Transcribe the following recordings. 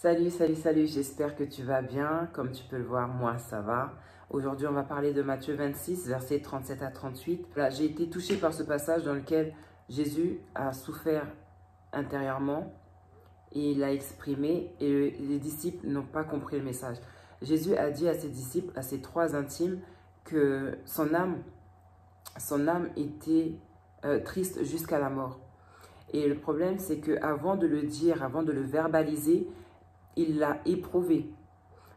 Salut, j'espère que tu vas bien. Comme tu peux le voir, moi ça va. Aujourd'hui, on va parler de Matthieu 26, versets 37 à 38. Voilà, j'ai été touchée par ce passage dans lequel Jésus a souffert intérieurement et il l'a exprimé et les disciples n'ont pas compris le message. Jésus a dit à ses disciples, à ses trois intimes, que son âme était triste jusqu'à la mort. Et le problème, c'est qu'avant de le dire, avant de le verbaliser, il l'a éprouvé.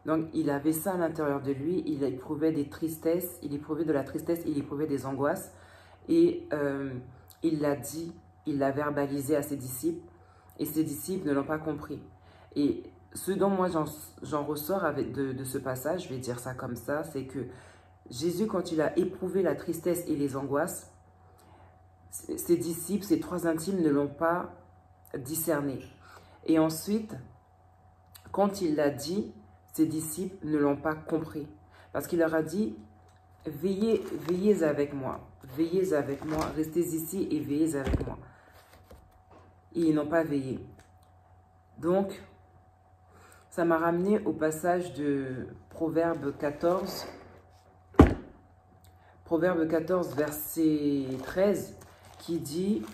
Donc, il avait ça à l'intérieur de lui, il éprouvait des tristesses, il éprouvait de la tristesse, il éprouvait des angoisses. Et il l'a dit, il l'a verbalisé à ses disciples, et ses disciples ne l'ont pas compris. Et ce dont moi j'en ressors de ce passage, je vais dire ça comme ça, c'est que Jésus, quand il a éprouvé la tristesse et les angoisses, ses disciples, ses trois intimes ne l'ont pas discerné. Et ensuite, quand il l'a dit, ses disciples ne l'ont pas compris. Parce qu'il leur a dit, veillez avec moi, restez ici et veillez avec moi. Et ils n'ont pas veillé. Donc, ça m'a ramené au passage de Proverbe 14. Proverbe 14, verset 13, qui dit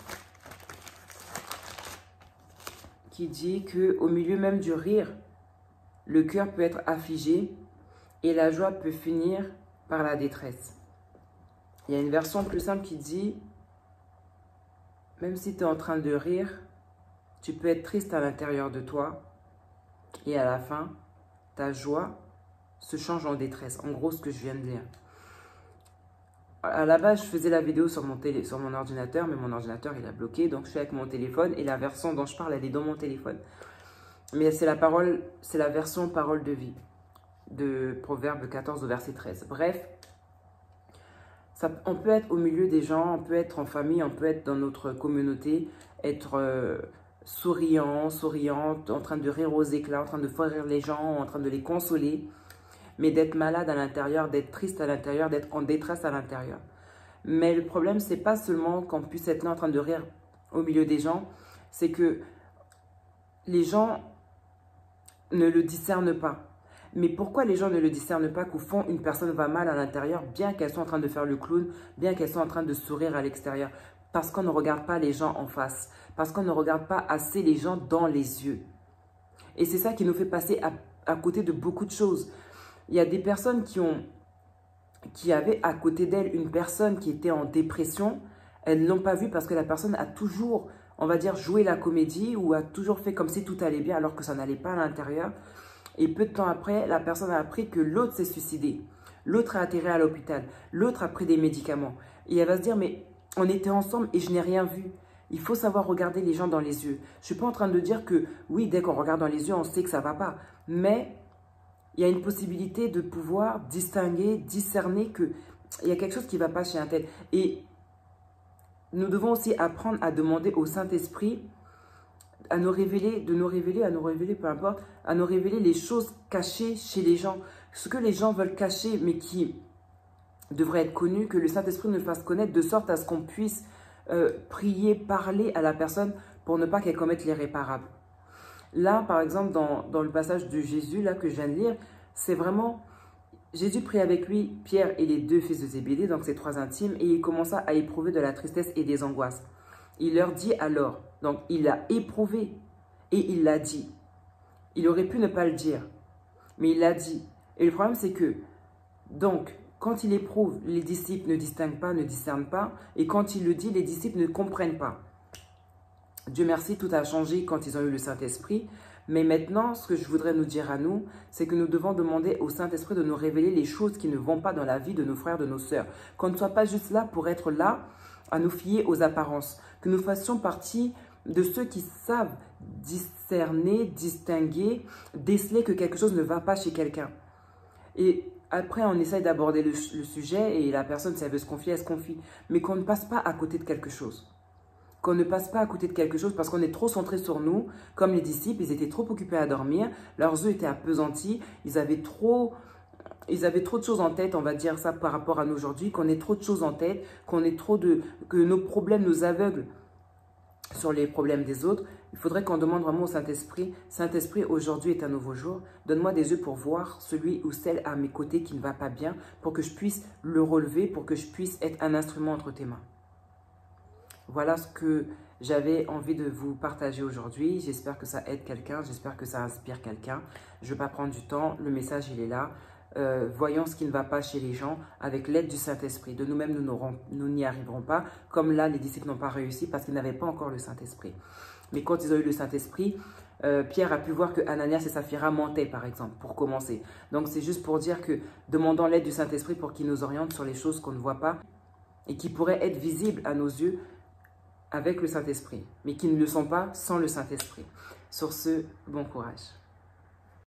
qu'au milieu même du rire, le cœur peut être affligé et la joie peut finir par la détresse. Il y a une version plus simple qui dit, même si tu es en train de rire, tu peux être triste à l'intérieur de toi et à la fin, ta joie se change en détresse. En gros, ce que je viens de dire. À la base, je faisais la vidéo sur mon ordinateur, mais mon ordinateur, il a bloqué. Donc, je suis avec mon téléphone et la version dont je parle, elle est dans mon téléphone. Mais c'est la version parole de vie de Proverbe 14 au verset 13. Bref, on peut être au milieu des gens, on peut être en famille, on peut être dans notre communauté, être souriante, en train de rire aux éclats, en train de faire rire les gens, en train de les consoler, mais d'être malade à l'intérieur, d'être triste à l'intérieur, d'être en détresse à l'intérieur. Mais le problème, c'est pas seulement qu'on puisse être là en train de rire au milieu des gens, c'est que les gens ne le discernent pas. Mais pourquoi les gens ne le discernent pas qu'au fond, une personne va mal à l'intérieur, bien qu'elle soit en train de faire le clown, bien qu'elle soit en train de sourire à l'extérieur? Parce qu'on ne regarde pas les gens en face, parce qu'on ne regarde pas assez les gens dans les yeux. Et c'est ça qui nous fait passer à côté de beaucoup de choses. Il y a des personnes qui avaient à côté d'elles une personne qui était en dépression. Elles ne l'ont pas vue parce que la personne a toujours, on va dire, joué la comédie ou a toujours fait comme si tout allait bien alors que ça n'allait pas à l'intérieur. Et peu de temps après, la personne a appris que l'autre s'est suicidé. L'autre a atterri à l'hôpital. L'autre a pris des médicaments. Et elle va se dire, mais on était ensemble et je n'ai rien vu. Il faut savoir regarder les gens dans les yeux. Je ne suis pas en train de dire que, oui, dès qu'on regarde dans les yeux, on sait que ça ne va pas. Mais il y a une possibilité de pouvoir distinguer, discerner qu'il y a quelque chose qui ne va pas chez un tel. Et nous devons aussi apprendre à demander au Saint-Esprit à nous révéler, peu importe, à nous révéler les choses cachées chez les gens. Ce que les gens veulent cacher, mais qui devrait être connu, que le Saint-Esprit nous le fasse connaître, de sorte à ce qu'on puisse prier, parler à la personne pour ne pas qu'elle commette l'irréparable. Là, par exemple, dans le passage de Jésus, là que je viens de lire, c'est vraiment, Jésus prie avec lui, Pierre et les deux fils de Zébédée, donc ses trois intimes, et il commença à éprouver de la tristesse et des angoisses. Il leur dit alors, donc il a éprouvé et il l'a dit. Il aurait pu ne pas le dire, mais il l'a dit. Et le problème, c'est que, donc, quand il éprouve, les disciples ne distinguent pas, ne discernent pas, et quand il le dit, les disciples ne comprennent pas. Dieu merci, tout a changé quand ils ont eu le Saint-Esprit. Mais maintenant, ce que je voudrais nous dire à nous, c'est que nous devons demander au Saint-Esprit de nous révéler les choses qui ne vont pas dans la vie de nos frères, de nos sœurs. Qu'on ne soit pas juste là pour être là, à nous fier aux apparences. Que nous fassions partie de ceux qui savent discerner, distinguer, déceler que quelque chose ne va pas chez quelqu'un. Et après, on essaye d'aborder le sujet et la personne, si elle veut se confier, elle se confie. Mais qu'on ne passe pas à côté de quelque chose. Qu'on ne passe pas à côté de quelque chose parce qu'on est trop centré sur nous. Comme les disciples, ils étaient trop occupés à dormir. Leurs yeux étaient appesantis. Ils avaient trop de choses en tête, on va dire ça par rapport à nous aujourd'hui. Qu'on ait trop de choses en tête, que nos problèmes nous aveuglent sur les problèmes des autres, il faudrait qu'on demande vraiment au Saint-Esprit, Saint-Esprit, aujourd'hui est un nouveau jour, donne-moi des yeux pour voir celui ou celle à mes côtés qui ne va pas bien, pour que je puisse le relever, pour que je puisse être un instrument entre tes mains. Voilà ce que j'avais envie de vous partager aujourd'hui. J'espère que ça aide quelqu'un, j'espère que ça inspire quelqu'un. Je ne vais pas prendre du temps, le message il est là. Voyons ce qui ne va pas chez les gens avec l'aide du Saint-Esprit. De nous-mêmes, nous n'y arriverons pas. Comme là, les disciples n'ont pas réussi parce qu'ils n'avaient pas encore le Saint-Esprit. Mais quand ils ont eu le Saint-Esprit, Pierre a pu voir que Ananias et Saphira mentaient, par exemple, pour commencer. Donc, c'est juste pour dire que demandons l'aide du Saint-Esprit pour qu'il nous oriente sur les choses qu'on ne voit pas et qui pourraient être visibles à nos yeux avec le Saint-Esprit, mais qui ne le sont pas sans le Saint-Esprit. Sur ce, bon courage.